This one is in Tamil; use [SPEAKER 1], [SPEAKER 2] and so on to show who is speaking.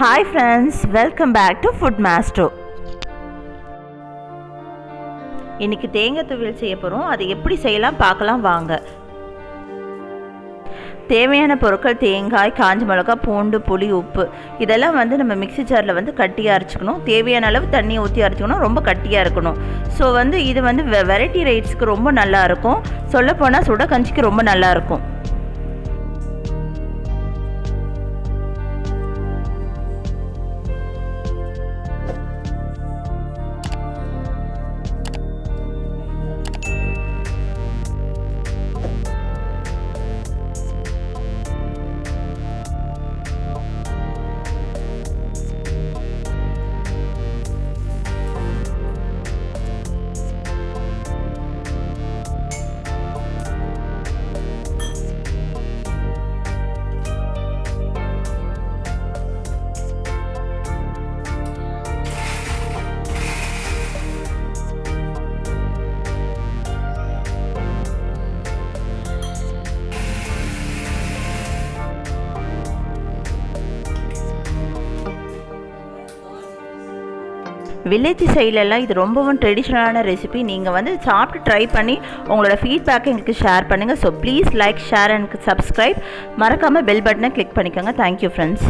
[SPEAKER 1] Hi friends, welcome back to Food Master. இன்னைக்கு தேங்காய் துவையல் செய்ய போகிறோம். அது எப்படி செய்யலாம் பார்க்கலாம் வாங்க. தேவையான பொருட்கள் தேங்காய், காஞ்ச மிளகாய், பூண்டு, புளி, உப்பு இதெல்லாம் நம்ம மிக்ஸி ஜாரில் கட்டியாக அரைச்சிக்கணும். தேவையான அளவு தண்ணி ஊற்றி அரைச்சிக்கணும். ரொம்ப கட்டியாக இருக்கணும். ஸோ இது வெரைட்டி ரைட்ஸ்க்கு ரொம்ப நல்லாயிருக்கும். சொல்லப்போனால் சுட கஞ்சிக்கு ரொம்ப நல்லாயிருக்கும். வில்லேஜ் சைட்லலாம் இது ரொம்பவும் ட்ரெடிஷ்னலான ரெசிபி. நீங்கள் சாப்பிட்டு ட்ரை பண்ணி உங்களோட ஃபீட்பேக்கை எங்களுக்கு ஷேர் பண்ணுங்கள். So please like, share and subscribe. மறக்காமல் பெல் பட்டனை கிளிக் பண்ணிக்கோங்க. Thank you friends.